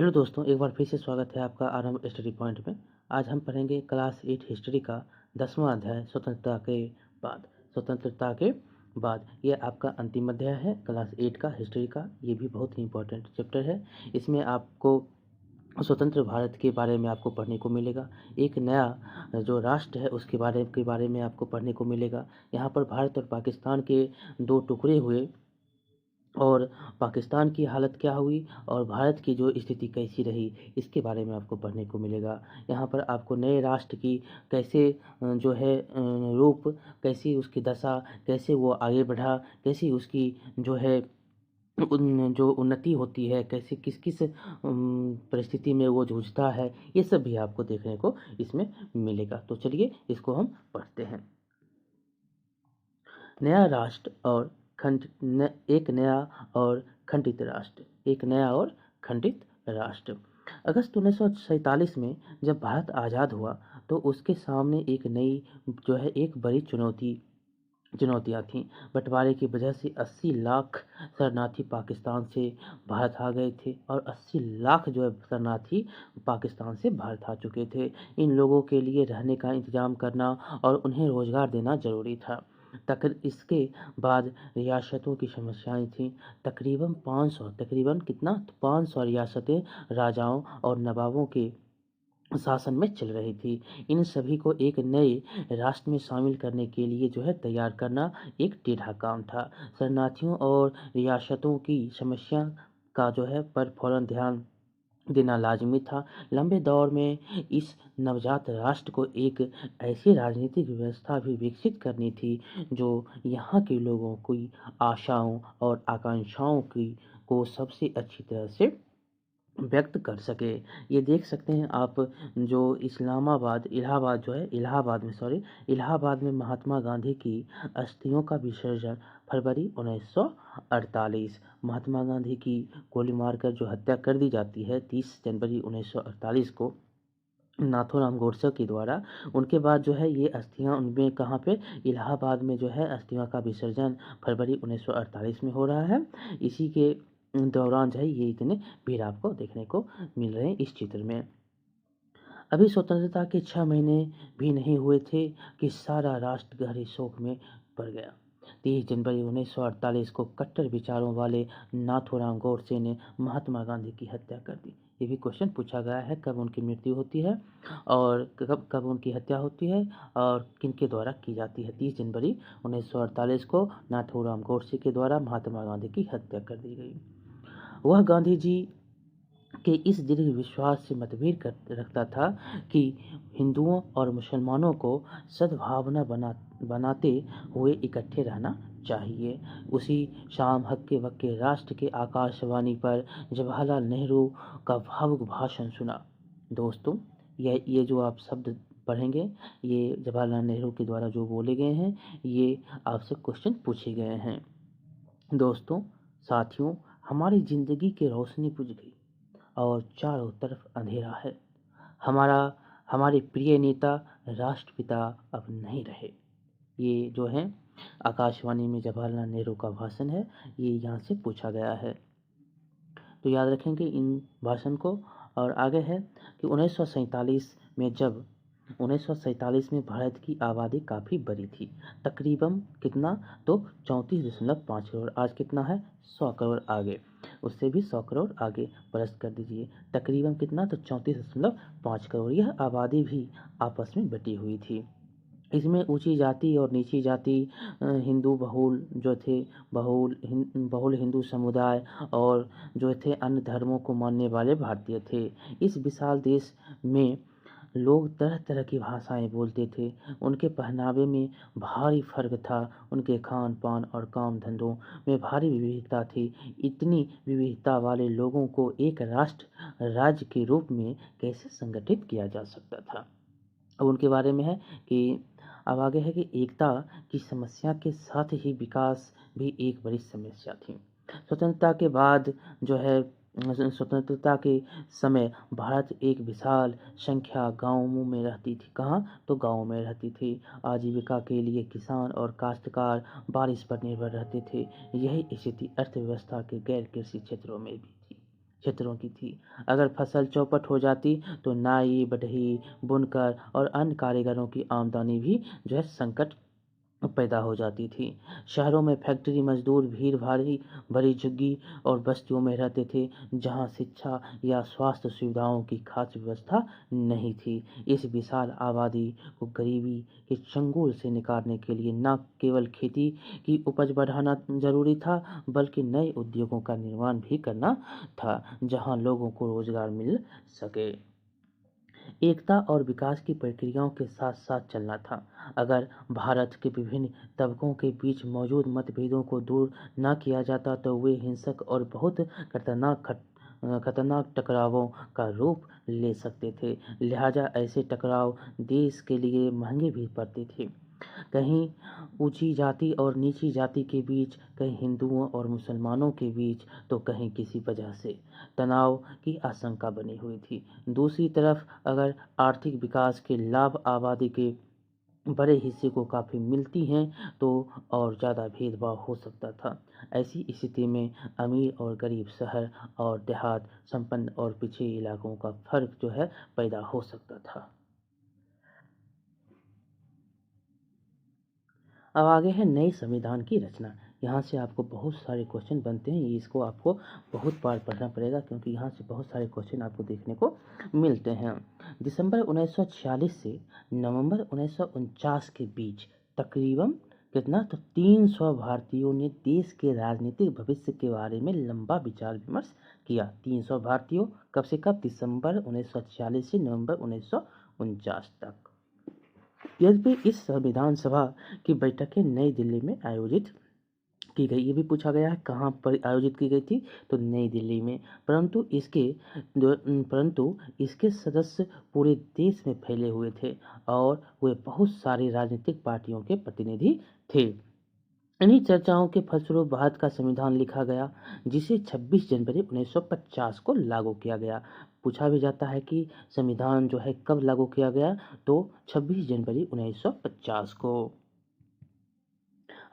Hello दोस्तों, एक बार फिर से स्वागत है आपका आरंभ स्टडी पॉइंट में। आज हम पढ़ेंगे क्लास 8 हिस्ट्री का 10वां अध्याय स्वतंत्रता के बाद। ये आपका अंतिम अध्याय है क्लास 8 का हिस्ट्री का। ये भी बहुत ही इंपॉर्टेंट चैप्टर है। इसमें आपको स्वतंत्र भारत के बारे में आपको पढ़ने को मिलेगा। एक नया जो राष्ट्र है उसके बारे में आपको पढ़ने को मिलेगा। यहाँ पर भारत और पाकिस्तान के दो टुकड़े हुए और पाकिस्तान की हालत क्या हुई और भारत की जो स्थिति कैसी रही, इसके बारे में आपको पढ़ने को मिलेगा। यहाँ पर आपको नए राष्ट्र की कैसे जो है रूप, कैसी उसकी दशा, कैसे वो आगे बढ़ा, कैसी उसकी जो है जो उन्नति होती है, कैसे किस किस परिस्थिति में वो जूझता है, ये सब भी आपको देखने को इसमें मिलेगा। तो चलिए इसको हम पढ़ते हैं। नया राष्ट्र और एक नया और खंडित राष्ट्र। एक नया और खंडित राष्ट्र। अगस्त 1947 में जब भारत आज़ाद हुआ तो उसके सामने एक नई एक बड़ी चुनौतियाँ थीं। बंटवारे की वजह से 80 लाख शरणार्थी पाकिस्तान से भारत आ गए थे और 80 लाख शरणार्थी पाकिस्तान से भारत आ चुके थे। इन लोगों के लिए रहने का इंतजाम करना और उन्हें रोजगार देना जरूरी था। इसके बाद रियासतों की समस्याएं थीं। तकरीबन 500 रियासतें राजाओं और नवाबों के शासन में चल रही थी। इन सभी को एक नए राष्ट्र में शामिल करने के लिए तैयार करना एक टेढ़ा काम था। शरणार्थियों और रियासतों की समस्या का पर फौरन ध्यान देना लाजमी था। लंबे दौर में इस नवजात राष्ट्र को एक ऐसी राजनीतिक व्यवस्था भी विकसित करनी थी जो यहाँ के लोगों की आशाओं और आकांक्षाओं को सबसे अच्छी तरह से व्यक्त कर सके। ये देख सकते हैं आप, जो इलाहाबाद में महात्मा गांधी की अस्थियों का विसर्जन फरवरी 1948। महात्मा गांधी की गोली मारकर जो हत्या कर दी जाती है 30 जनवरी 1948 को नाथूराम गोडसे के द्वारा। उनके बाद ये अस्थियां उनमें कहाँ पे, इलाहाबाद में अस्थियों का विसर्जन फरवरी 1948 में हो रहा है। इसी के दौरान ये इतने भीड़ आपको देखने को मिल रहे हैं इस चित्र में। अभी स्वतंत्रता के 6 महीने भी नहीं हुए थे कि सारा राष्ट्र गहरे शोक में पड़ गया। 30 जनवरी 1948 को कट्टर विचारों वाले नाथूराम गोडसे ने महात्मा गांधी की हत्या कर दी। ये भी क्वेश्चन पूछा गया है, कब उनकी मृत्यु होती है और कब उनकी हत्या होती है और किनके द्वारा की जाती है। 30 जनवरी 1948 को नाथूराम गोडसे के द्वारा महात्मा गांधी की हत्या कर दी गई। वह गांधी जी के इस दृढ़ विश्वास से मतभेद रखता था कि हिंदुओं और मुसलमानों को सद्भावना बनाते हुए इकट्ठे रहना चाहिए। उसी शाम हक्के बक्के राष्ट्र के आकाशवाणी पर जवाहरलाल नेहरू का भावुक भाषण सुना। दोस्तों, ये जो आप शब्द पढ़ेंगे, ये जवाहरलाल नेहरू के द्वारा जो बोले गए हैं, ये आपसे क्वेश्चन पूछे गए हैं। दोस्तों, साथियों, हमारी जिंदगी की रोशनी बुझ गई और चारों तरफ अंधेरा है। हमारे प्रिय नेता राष्ट्रपिता अब नहीं रहे। ये आकाशवाणी में जवाहरलाल नेहरू का भाषण है। ये यहाँ से पूछा गया है, तो याद रखेंगे इन भाषण को। और आगे है कि 1947 में भारत की आबादी काफ़ी बड़ी थी। तकरीबन कितना, तो 34.5 करोड़। आज कितना है, 100 करोड़ आगे, उससे भी 100 करोड़ आगे प्लस कर दीजिए। तकरीबन कितना, तो 34.5 करोड़। यह आबादी भी आपस में बटी हुई थी। इसमें ऊंची जाति और नीची जाति, हिंदू बहुल हिंदू समुदाय और अन्य धर्मों को मानने वाले भारतीय थे। इस विशाल देश में लोग तरह तरह की भाषाएं बोलते थे। उनके पहनावे में भारी फर्क था। उनके खान पान और काम धंधों में भारी विविधता थी। इतनी विविधता वाले लोगों को एक राज्य के रूप में कैसे संगठित किया जा सकता था। अब उनके बारे में है कि अब आगे है कि एकता की समस्या के साथ ही विकास भी एक बड़ी समस्या थी। स्वतंत्रता के बाद स्वतंत्रता के समय भारत एक विशाल संख्या गांवों में रहती थी। कहाँ, तो गांवों में रहती थी। आजीविका के लिए किसान और काश्तकार बारिश पर निर्भर रहते थे। यही स्थिति अर्थव्यवस्था के गैर कृषि क्षेत्रों में भी थी। क्षेत्रों की थी। अगर फसल चौपट हो जाती तो नाई, बढ़ई, बुनकर और अन्य कारीगरों की आमदनी भी जो है संकट पैदा हो जाती थी। शहरों में फैक्ट्री मजदूर भीड़ भारी भरी झुग्गी और बस्तियों में रहते थे, जहां शिक्षा या स्वास्थ्य सुविधाओं की खास व्यवस्था नहीं थी। इस विशाल आबादी को गरीबी के चंगुल से निकालने के लिए न केवल खेती की उपज बढ़ाना जरूरी था, बल्कि नए उद्योगों का निर्माण भी करना था, जहां लोगों को रोजगार मिल सके। एकता और विकास की प्रक्रियाओं के साथ साथ चलना था। अगर भारत के विभिन्न तबकों के बीच मौजूद मतभेदों को दूर न किया जाता तो वे हिंसक और बहुत खतरनाक टकरावों का रूप ले सकते थे। लिहाजा ऐसे टकराव देश के लिए महंगे भी पड़ते थे। कहीं ऊंची जाति और नीची जाति के बीच, कहीं हिंदुओं और मुसलमानों के बीच, तो कहीं किसी वजह से तनाव की आशंका बनी हुई थी। दूसरी तरफ अगर आर्थिक विकास के लाभ आबादी के बड़े हिस्से को काफ़ी मिलती हैं तो और ज़्यादा भेदभाव हो सकता था। ऐसी स्थिति में अमीर और गरीब, शहर और देहात, संपन्न और पिछड़े इलाकों का फर्क जो है पैदा हो सकता था। अब आगे है नए संविधान की रचना। यहाँ से आपको बहुत सारे क्वेश्चन बनते हैं, इसको आपको बहुत बार पढ़ना पड़ेगा क्योंकि यहाँ से बहुत सारे क्वेश्चन आपको देखने को मिलते हैं। दिसंबर 1946 से नवंबर 1949 के बीच तकरीबन कितना तो 300 भारतीयों ने देश के राजनीतिक भविष्य के बारे में लंबा विचार विमर्श किया। 300 भारतीयों, कब से कब? दिसंबर 1946 से नवंबर 1949 तक। यद्यपि इस संविधान सभा की बैठकें नई दिल्ली में आयोजित की गई। ये भी पूछा गया है कहाँ पर आयोजित की गई थी, तो नई दिल्ली में। परंतु इसके सदस्य पूरे देश में फैले हुए थे और वे बहुत सारी राजनीतिक पार्टियों के प्रतिनिधि थे। इन्हीं चर्चाओं के फलस्वरूप भारत का संविधान लिखा गया, जिसे 26 जनवरी 1950 को लागू किया गया। पूछा भी जाता है कि संविधान जो है कब लागू किया गया, तो 26 जनवरी 1950 को।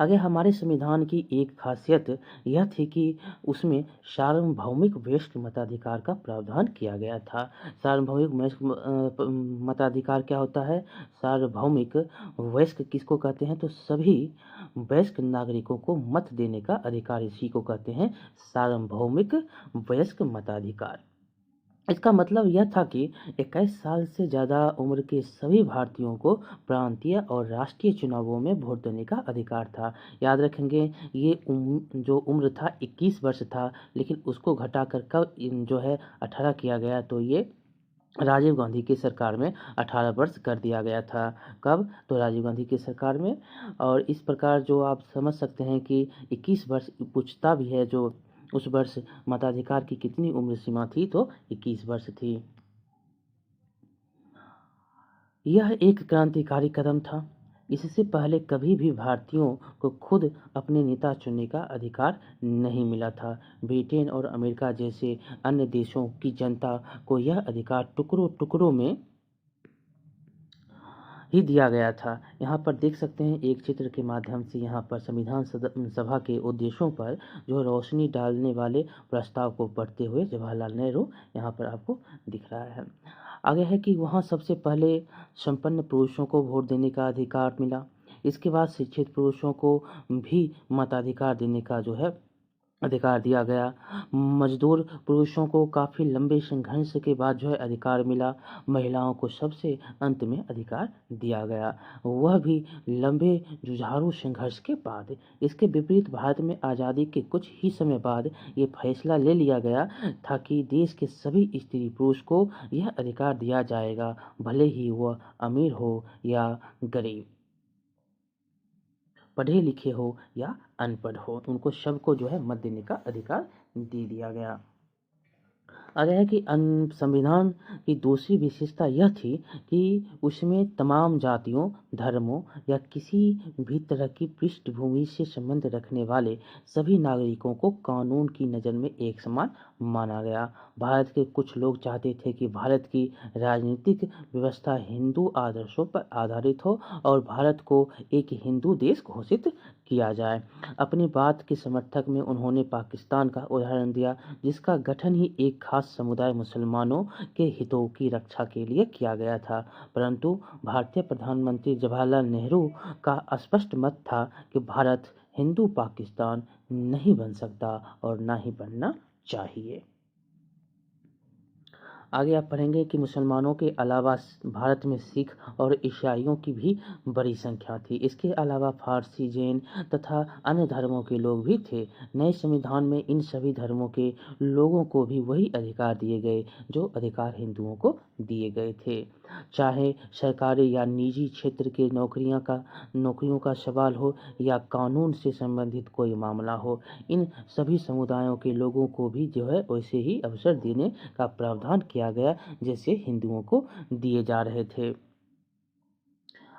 आगे हमारे संविधान की एक खासियत यह थी कि उसमें सार्वभौमिक वयस्क मताधिकार का प्रावधान किया गया था। सार्वभौमिक मताधिकार क्या होता है? सार्वभौमिक वयस्क किसको कहते हैं? तो सभी वयस्क नागरिकों को मत देने का अधिकार, इसी को कहते हैं सार्वभौमिक वयस्क मताधिकार। इसका मतलब यह था कि 21 साल से ज़्यादा उम्र के सभी भारतीयों को प्रांतीय और राष्ट्रीय चुनावों में वोट देने का अधिकार था। याद रखेंगे, ये जो उम्र था 21 वर्ष था, लेकिन उसको घटाकर कब जो है 18 किया गया, तो ये राजीव गांधी की सरकार में 18 वर्ष कर दिया गया था। कब? तो राजीव गांधी की सरकार में। और इस प्रकार जो आप समझ सकते हैं कि 21 वर्ष पूछता भी है, जो उस वर्ष मताधिकार की कितनी उम्र सीमा थी, तो 21 वर्ष थी। यह एक क्रांतिकारी कदम था। इससे पहले कभी भी भारतीयों को खुद अपने नेता चुनने का अधिकार नहीं मिला था। ब्रिटेन और अमेरिका जैसे अन्य देशों की जनता को यह अधिकार टुकड़ों टुकड़ों में ही दिया गया था। यहाँ पर देख सकते हैं एक चित्र के माध्यम से, यहाँ पर संविधान सभा के उद्देश्यों पर जो रोशनी डालने वाले प्रस्ताव को पढ़ते हुए जवाहरलाल नेहरू यहाँ पर आपको दिख रहा है। आगे है कि वहाँ सबसे पहले संपन्न पुरुषों को वोट देने का अधिकार मिला। इसके बाद शिक्षित पुरुषों को भी मताधिकार देने का जो है अधिकार दिया गया। मजदूर पुरुषों को काफ़ी लंबे संघर्ष के बाद जो है अधिकार मिला। महिलाओं को सबसे अंत में अधिकार दिया गया, वह भी लंबे जुझारू संघर्ष के बाद। इसके विपरीत भारत में आज़ादी के कुछ ही समय बाद ये फैसला ले लिया गया था कि देश के सभी स्त्री पुरुष को यह अधिकार दिया जाएगा, भले ही वह अमीर हो या गरीब, पढ़े लिखे हो या अनपढ़ हो, उनको सबको जो है मत देने का अधिकार दे दिया गया। आगे है कि संविधान की दूसरी विशेषता यह थी कि उसमें तमाम जातियों, धर्मों या किसी भी तरह की पृष्ठभूमि से संबंध रखने वाले सभी नागरिकों को कानून की नज़र में एक समान माना गया। भारत के कुछ लोग चाहते थे कि भारत की राजनीतिक व्यवस्था हिंदू आदर्शों पर आधारित हो और भारत को एक हिंदू देश घोषित किया जाए। अपनी बात के समर्थक में उन्होंने पाकिस्तान का उदाहरण दिया, जिसका गठन ही एक खास समुदाय मुसलमानों के हितों की रक्षा के लिए किया गया था। परंतु भारतीय प्रधानमंत्री जवाहरलाल नेहरू का स्पष्ट मत था कि भारत हिंदू पाकिस्तान नहीं बन सकता और ना ही बनना चाहिए। आगे आप पढ़ेंगे कि मुसलमानों के अलावा भारत में सिख और ईसाइयों की भी बड़ी संख्या थी। इसके अलावा फारसी, जैन तथा अन्य धर्मों के लोग भी थे। नए संविधान में इन सभी धर्मों के लोगों को भी वही अधिकार दिए गए जो अधिकार हिंदुओं को दिए गए थे। चाहे सरकारी या निजी क्षेत्र के नौकरियों का सवाल हो या कानून से संबंधित कोई मामला हो, इन सभी समुदायों के लोगों को भी जो है वैसे ही अवसर देने का प्रावधान किया गया जैसे हिंदुओं को दिए जा रहे थे।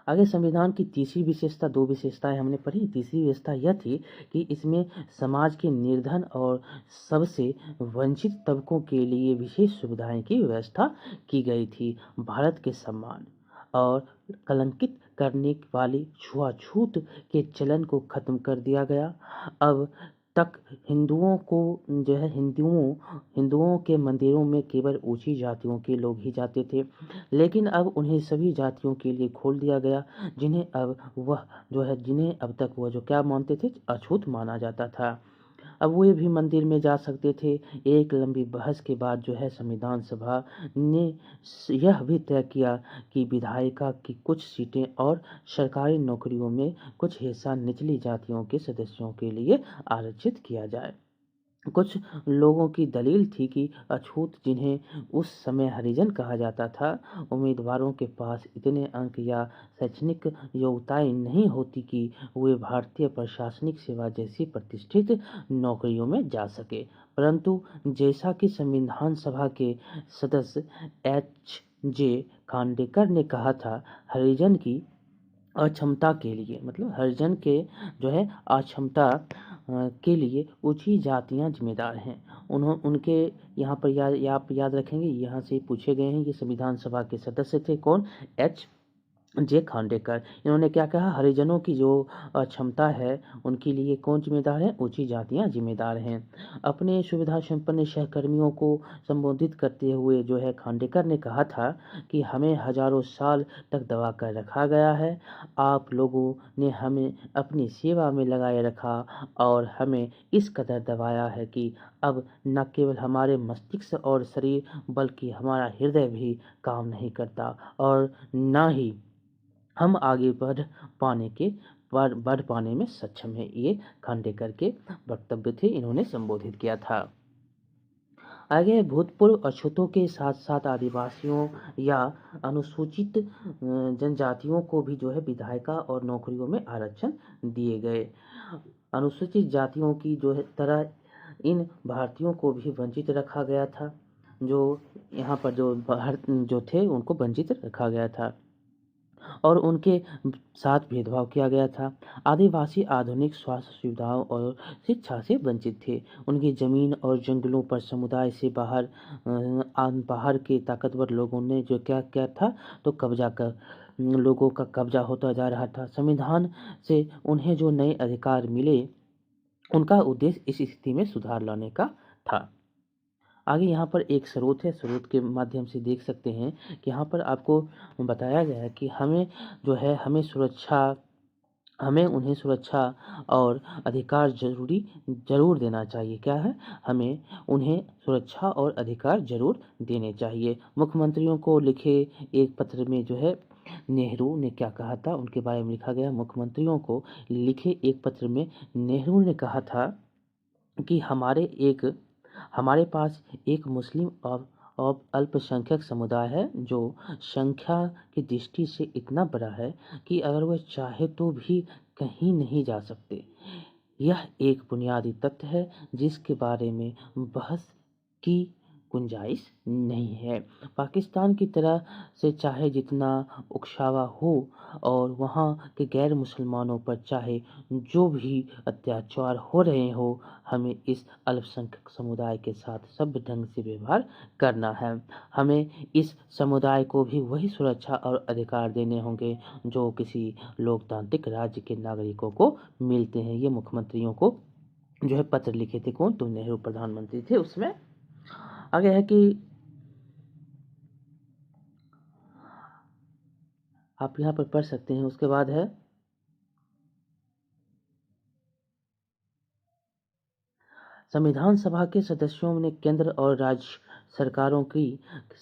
आगे संविधान की तीसरी विशेषता, दो विशेषताएं हमने पढ़ी। तीसरी विशेषता यह थी कि इसमें समाज के निर्धन और सबसे वंचित तबकों के लिए विशेष सुविधाएं की व्यवस्था की गई थी। भारत के सम्मान और कलंकित करने वाली छुआछूत के चलन को खत्म कर दिया गया। अब तक हिंदुओं को जो है हिंदुओं के मंदिरों में केवल ऊंची जातियों के लोग ही जाते थे, लेकिन अब उन्हें सभी जातियों के लिए खोल दिया गया, जिन्हें अब तक वह जो क्या मानते थे, अछूत माना जाता था। अब वे भी मंदिर में जा सकते थे। एक लंबी बहस के बाद जो है संविधान सभा ने यह भी तय किया कि विधायिका की कुछ सीटें और सरकारी नौकरियों में कुछ हिस्सा निचली जातियों के सदस्यों के लिए आरक्षित किया जाए। कुछ लोगों की दलील थी कि अछूत, जिन्हें उस समय हरिजन कहा जाता था, उम्मीदवारों के पास इतने अंक या शैक्षणिक योग्यताएं नहीं होती कि वे भारतीय प्रशासनिक सेवा जैसी प्रतिष्ठित नौकरियों में जा सके। परंतु जैसा कि संविधान सभा के सदस्य H.J. खांडेकर ने कहा था, हरिजन की अक्षमता के लिए, मतलब हरिजन के जो है अक्षमता के लिए ऊंची जातियां जिम्मेदार हैं। उनके यहाँ पर आप याद रखेंगे, यहाँ से पूछे गए हैं। ये संविधान सभा के सदस्य थे कौन? H.J. खांडेकर। इन्होंने क्या कहा? हरिजनों की जो क्षमता है उनके लिए कौन जिम्मेदार है? ऊंची जातियां जिम्मेदार हैं। अपने सुविधा संपन्न सहकर्मियों को संबोधित करते हुए जो है खांडेकर ने कहा था कि हमें हजारों साल तक दबा कर रखा गया है। आप लोगों ने हमें अपनी सेवा में लगाए रखा और हमें इस कदर दबाया है कि अब न केवल हमारे मस्तिष्क और शरीर बल्कि हमारा हृदय भी काम नहीं करता और न ही हम आगे बढ़ पाने में सक्षम है। ये खांडेकर के वक्तव्य थे, इन्होंने संबोधित किया था। आगे भूतपूर्व अछूतों के साथ साथ आदिवासियों या अनुसूचित जनजातियों को भी जो है विधायिका और नौकरियों में आरक्षण दिए गए। अनुसूचित जातियों की जो है तरह इन भारतीयों को भी वंचित रखा गया था। जो यहाँ पर जो थे उनको वंचित रखा गया था और उनके साथ भेदभाव किया गया था। आदिवासी आधुनिक स्वास्थ्य सुविधाओं और शिक्षा से वंचित थे। उनकी जमीन और जंगलों पर समुदाय से बाहर के ताकतवर लोगों ने जो क्या किया था, तो लोगों का कब्जा होता जा रहा था। संविधान से उन्हें जो नए अधिकार मिले, उनका उद्देश्य इस स्थिति में सुधार लाने का था। आगे यहाँ पर एक स्रोत है, स्रोत के माध्यम से देख सकते हैं कि यहाँ पर आपको बताया गया है कि हमें उन्हें सुरक्षा और अधिकार जरूर देना चाहिए। क्या है? हमें उन्हें सुरक्षा और अधिकार जरूर देने चाहिए। मुख्यमंत्रियों को लिखे एक पत्र में जो है नेहरू ने क्या कहा था, उनके बारे में लिखा गया। मुख्यमंत्रियों को लिखे एक पत्र में नेहरू ने कहा था कि हमारे पास एक मुस्लिम और अल्पसंख्यक समुदाय है जो संख्या की दृष्टि से इतना बड़ा है कि अगर वह चाहे तो भी कहीं नहीं जा सकते। यह एक बुनियादी तथ्य है जिसके बारे में बहस की गुंजाइश नहीं है। पाकिस्तान की तरह से चाहे जितना उकसावा हो और वहाँ के गैर मुसलमानों पर चाहे जो भी अत्याचार हो रहे हो, हमें इस अल्पसंख्यक समुदाय के साथ सभ्य ढंग से व्यवहार करना है। हमें इस समुदाय को भी वही सुरक्षा और अधिकार देने होंगे जो किसी लोकतांत्रिक राज्य के नागरिकों को मिलते हैं। ये मुख्यमंत्रियों को जो है पत्र लिखे थे। कौन? तो नेहरू प्रधानमंत्री थे उसमें। आगे है कि आप यहाँ पर पढ़ सकते हैं। उसके बाद है संविधान सभा के सदस्यों ने केंद्र और राज्य सरकारों की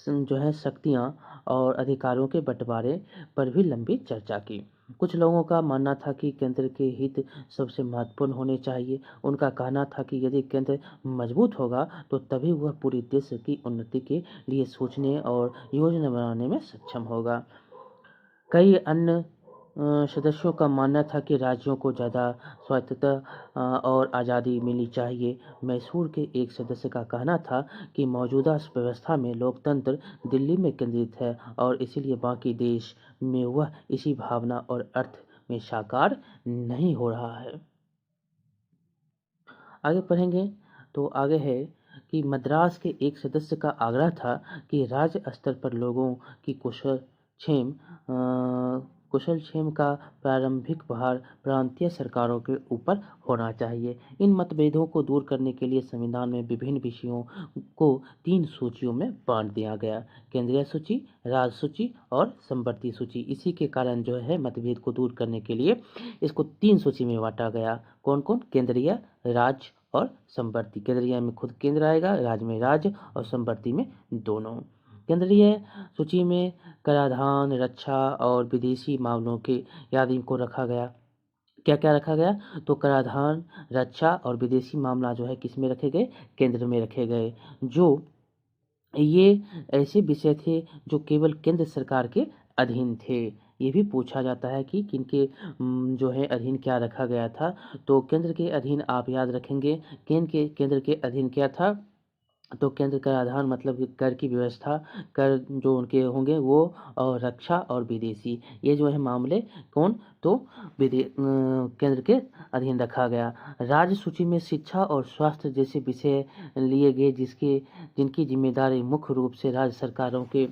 जो है शक्तियाँ और अधिकारों के बंटवारे पर भी लंबी चर्चा की। कुछ लोगों का मानना था कि केंद्र के हित सबसे महत्वपूर्ण होने चाहिए। उनका कहना था कि यदि केंद्र मजबूत होगा तो तभी वह पूरी देश की उन्नति के लिए सोचने और योजना बनाने में सक्षम होगा। कई अन्य सदस्यों का मानना था कि राज्यों को ज़्यादा स्वायत्तता और आज़ादी मिलनी चाहिए। मैसूर के एक सदस्य का कहना था कि मौजूदा व्यवस्था में लोकतंत्र दिल्ली में केंद्रित है और इसीलिए बाकी देश में वह इसी भावना और अर्थ में साकार नहीं हो रहा है। आगे पढ़ेंगे तो आगे है कि मद्रास के एक सदस्य का आग्रह था कि राज्य स्तर पर लोगों की कुशल क्षेम का प्रारंभिक भार प्रांतीय सरकारों के ऊपर होना चाहिए। इन मतभेदों को दूर करने के लिए संविधान में विभिन्न विषयों को 3 सूचियों में बांट दिया गया: केंद्रीय सूची, राज्य सूची और संवर्ती सूची। इसी के कारण जो है मतभेद को दूर करने के लिए इसको 3 सूची में बांटा गया। कौन कौन? केंद्रीय, राज्य और संवर्ती। केंद्रीय में खुद केंद्र आएगा, राज्य में राज्य और संवर्ती में दोनों। केंद्रीय सूची में कराधान, रक्षा और विदेशी मामलों के यादी को रखा गया। क्या क्या रखा गया? तो कराधान, रक्षा और विदेशी मामला जो है किस में रखे गए? केंद्र में रखे गए। जो ये ऐसे विषय थे जो केवल केंद्र सरकार के अधीन थे। ये भी पूछा जाता है कि किनके जो है अधीन क्या रखा गया था। तो केंद्र के अधीन आप याद रखेंगे, केंद्र के अधीन क्या था? तो केंद्र कराधान मतलब कि कर की व्यवस्था, कर जो उनके होंगे वो, और रक्षा और विदेशी, ये जो है मामले कौन? तो केंद्र के अधीन रखा गया। राज्य सूची में शिक्षा और स्वास्थ्य जैसे विषय लिए गए जिनकी जिम्मेदारी मुख्य रूप से राज्य सरकारों के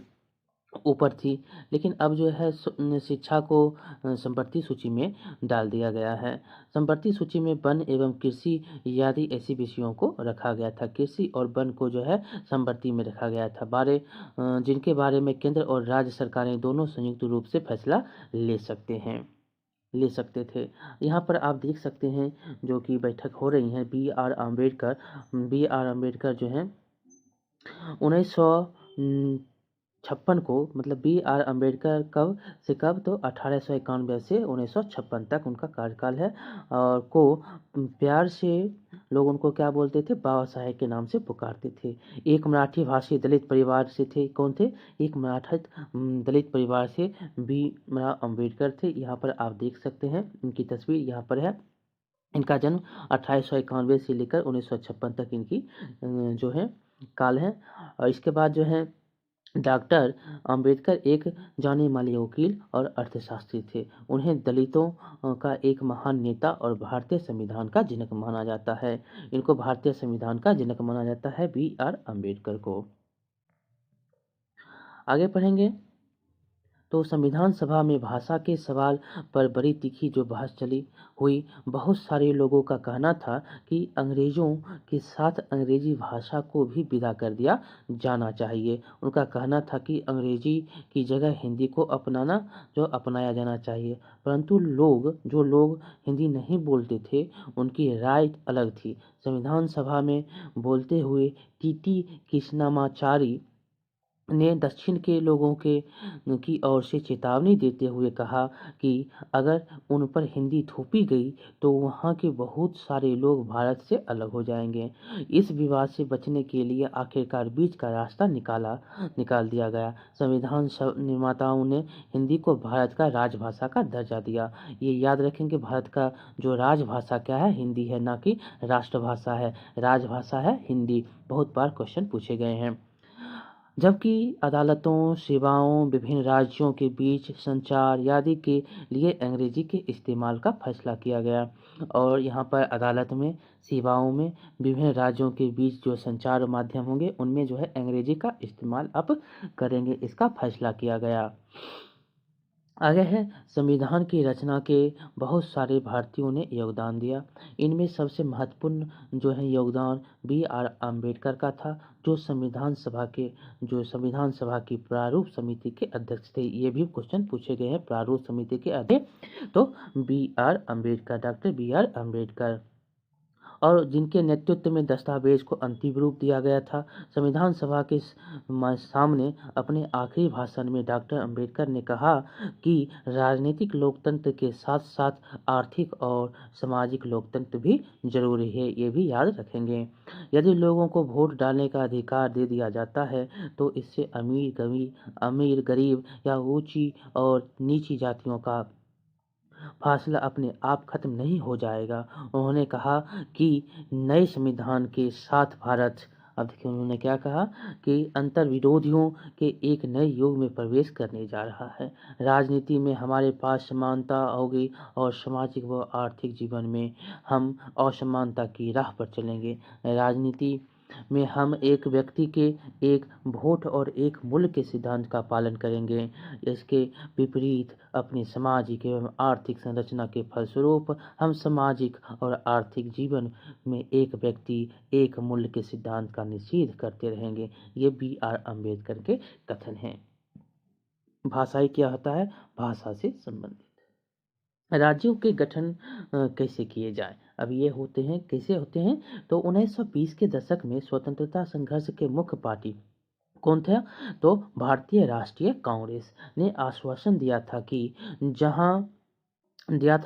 ऊपर थी। लेकिन अब जो है शिक्षा को संवर्ती सूची में डाल दिया गया है। संवर्ती सूची में वन एवं कृषि आदि ऐसे विषयों को रखा गया था। कृषि और वन को जो है संवर्ती में रखा गया था, जिनके बारे में केंद्र और राज्य सरकारें दोनों संयुक्त रूप से फैसला ले सकते थे। यहाँ पर आप देख सकते हैं जो कि बैठक हो रही है। बी आर अम्बेडकर जो है 1956 को, मतलब बी आर अम्बेडकर कब से कब? तो 1891 से 1956 तक उनका कार्यकाल है। और को प्यार से लोग उनको क्या बोलते थे? बाबा साहेब के नाम से पुकारते थे। एक मराठी भाषी दलित परिवार से थे। कौन थे? एक मराठा दलित परिवार से भीमराव अम्बेडकर थे। यहाँ पर आप देख सकते हैं, इनकी तस्वीर यहाँ पर है। इनका जन्म 1891 से लेकर 1956 तक इनकी जो है काल है। और इसके बाद जो है डॉक्टर अंबेडकर एक जाने माने वकील और अर्थशास्त्री थे। उन्हें दलितों का एक महान नेता और भारतीय संविधान का जनक माना जाता है। इनको भारतीय संविधान का जनक माना जाता है, बी आर अम्बेडकर को। आगे पढ़ेंगे तो संविधान सभा में भाषा के सवाल पर बड़ी तीखी जो बहस चली हुई। बहुत सारे लोगों का कहना था कि अंग्रेजों के साथ अंग्रेजी भाषा को भी विदा कर दिया जाना चाहिए। उनका कहना था कि अंग्रेजी की जगह हिंदी को अपनाया जाना चाहिए। परंतु जो लोग हिंदी नहीं बोलते थे उनकी राय अलग थी। संविधान सभा में बोलते हुए टीटी कृष्णमाचारी ने दक्षिण के लोगों की ओर से चेतावनी देते हुए कहा कि अगर उन पर हिंदी थोपी गई तो वहाँ के बहुत सारे लोग भारत से अलग हो जाएंगे। इस विवाद से बचने के लिए आखिरकार बीच का रास्ता निकाल दिया गया। संविधान निर्माताओं ने हिंदी को भारत का राजभाषा का दर्जा दिया। ये याद रखेंगे, भारत का जो राजभाषा क्या है? हिंदी है, ना कि राष्ट्रभाषा है। राजभाषा है हिंदी। बहुत बार क्वेश्चन पूछे गए हैं। जबकि अदालतों, सेवाओं, विभिन्न राज्यों के बीच संचार आदि के लिए अंग्रेजी के इस्तेमाल का फैसला किया गया। और यहाँ पर अदालत में, सेवाओं में, विभिन्न राज्यों के बीच जो संचार माध्यम होंगे उनमें जो है अंग्रेजी का इस्तेमाल अब करेंगे, इसका फैसला किया गया। आगे है, संविधान की रचना के बहुत सारे भारतीयों ने योगदान दिया। इनमें सबसे महत्वपूर्ण जो है योगदान B.R. अम्बेडकर का था, जो संविधान सभा की प्रारूप समिति के अध्यक्ष थे। ये भी क्वेश्चन पूछे गए हैं, प्रारूप समिति के अध्यक्ष तो B.R. Ambedkar, doctor B.R. Ambedkar, और जिनके नेतृत्व में दस्तावेज को अंतिम रूप दिया गया था। संविधान सभा के सामने अपने आखिरी भाषण में डॉक्टर अंबेडकर ने कहा कि राजनीतिक लोकतंत्र के साथ साथ आर्थिक और सामाजिक लोकतंत्र भी जरूरी है। ये भी याद रखेंगे। यदि लोगों को वोट डालने का अधिकार दे दिया जाता है तो इससे अमीर गरीब या ऊंची और नीची जातियों का फासला अपने आप खत्म नहीं हो जाएगा। उन्होंने कहा कि नए संविधान के साथ भारत, अब देखिए उन्होंने क्या कहा कि अंतर्विरोधियों के एक नए युग में प्रवेश करने जा रहा है। राजनीति में हमारे पास समानता होगी और सामाजिक व आर्थिक जीवन में हम असमानता की राह पर चलेंगे। राजनीति में हम एक व्यक्ति के एक वोट और एक मूल्य के सिद्धांत का पालन करेंगे। इसके विपरीत अपनी सामाजिक एवं आर्थिक संरचना के फलस्वरूप हम सामाजिक और आर्थिक जीवन में एक व्यक्ति एक मूल्य के सिद्धांत का निषेध करते रहेंगे। ये B.R. अम्बेडकर के कथन हैं। भाषाई क्या होता है? भाषा से संबंधित। राज्यों के गठन कैसे किए जाए? अब ये होते हैं, कैसे होते हैं? तो 1920 के दशक में स्वतंत्रता संघर्ष के मुख्य पार्टी कौन था? तो भारतीय राष्ट्रीय कांग्रेस ने आश्वासन दिया था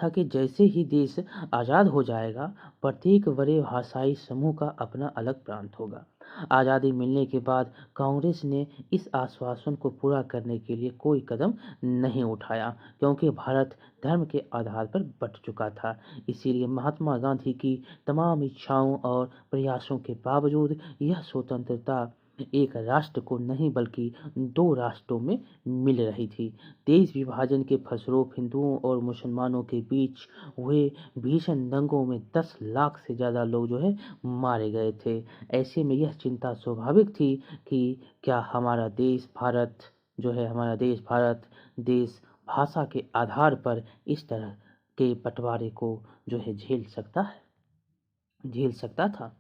कि जैसे ही देश आज़ाद हो जाएगा, प्रत्येक बड़े भाषाई समूह का अपना अलग प्रांत होगा। आज़ादी मिलने के बाद कांग्रेस ने इस आश्वासन को पूरा करने के लिए कोई कदम नहीं उठाया, क्योंकि भारत धर्म के आधार पर बंट चुका था। इसीलिए महात्मा गांधी की तमाम इच्छाओं और प्रयासों के बावजूद यह स्वतंत्रता एक राष्ट्र को नहीं बल्कि दो राष्ट्रों में मिल रही थी। देश विभाजन के फलस्वरूप हिंदुओं और मुसलमानों के बीच हुए भीषण दंगों में 10 लाख से ज़्यादा लोग जो है मारे गए थे। ऐसे में यह चिंता स्वाभाविक थी कि क्या हमारा देश भारत देश भाषा के आधार पर इस तरह के बंटवारे को जो है झेल सकता था।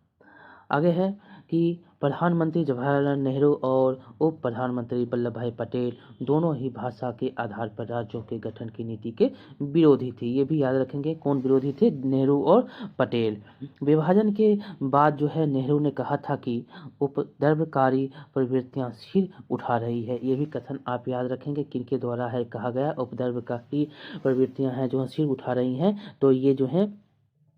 आगे है कि प्रधानमंत्री जवाहरलाल नेहरू और उप प्रधानमंत्री वल्लभ भाई पटेल दोनों ही भाषा के आधार पर राज्यों के गठन की नीति के विरोधी थे। ये भी याद रखेंगे, कौन विरोधी थे? नेहरू और पटेल। विभाजन के बाद जो है नेहरू ने कहा था कि उपद्रवकारी प्रवृत्तियां सिर उठा रही है। ये भी कथन आप याद रखेंगे, किनके द्वारा है कहा गया? उपद्रवकारी प्रवृत्तियां हैं जो सिर उठा रही हैं, तो ये जो है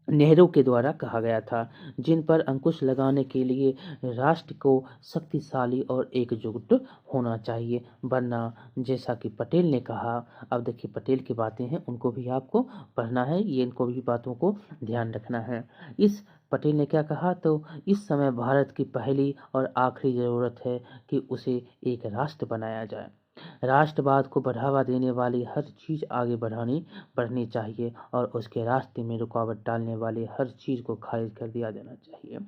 नेहरू के द्वारा कहा गया था, जिन पर अंकुश लगाने के लिए राष्ट्र को शक्तिशाली और एकजुट होना चाहिए, वरना जैसा कि पटेल ने कहा। अब देखिए पटेल की बातें हैं, उनको भी आपको पढ़ना है, ये इनको भी बातों को ध्यान रखना है। इस पटेल ने क्या कहा? तो इस समय भारत की पहली और आखिरी ज़रूरत है कि उसे एक राष्ट्र बनाया जाए। राष्ट्रवाद को बढ़ावा देने वाली हर चीज़ आगे बढ़नी चाहिए और उसके रास्ते में रुकावट डालने वाली हर चीज़ को खारिज कर दिया जाना चाहिए।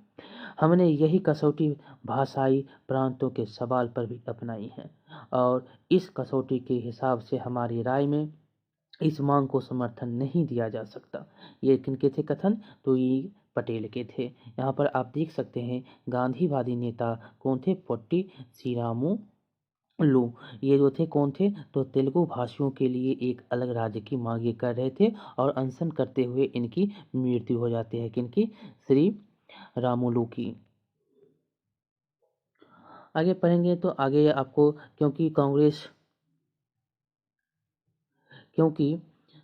हमने यही कसौटी भाषाई प्रांतों के सवाल पर भी अपनाई है और इस कसौटी के हिसाब से हमारी राय में इस मांग को समर्थन नहीं दिया जा सकता। ये किनके थे कथन? तो ये पटेल के थे। यहाँ पर आप देख सकते हैं गांधीवादी नेता कौन थे? पोट्टी श्रीरामुलु। ये जो थे कौन थे? तो तेलुगु भाषियों के लिए एक अलग राज्य की मांग ये कर रहे थे और अनशन करते हुए इनकी मृत्यु हो जाती है। किनकी? श्री रामुलु की। आगे पढ़ेंगे तो आगे आपको, क्योंकि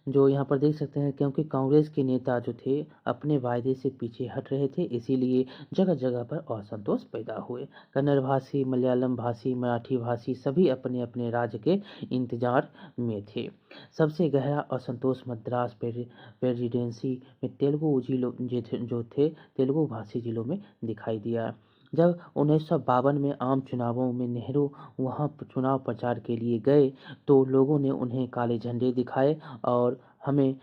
जो यहाँ पर देख सकते हैं, क्योंकि कांग्रेस के नेता जो थे अपने वायदे से पीछे हट रहे थे, इसीलिए जगह जगह पर असंतोष पैदा हुए। कन्नड़ भाषी, मलयालम भाषी, मराठी भाषी सभी अपने अपने राज्य के इंतजार में थे। सबसे गहरा असंतोष मद्रास प्रेसिडेंसी में तेलुगु भाषी जिलों में दिखाई दिया। जब 1952 में आम चुनावों में नेहरू वहां चुनाव प्रचार के लिए गए तो लोगों ने उन्हें काले झंडे दिखाए और हमें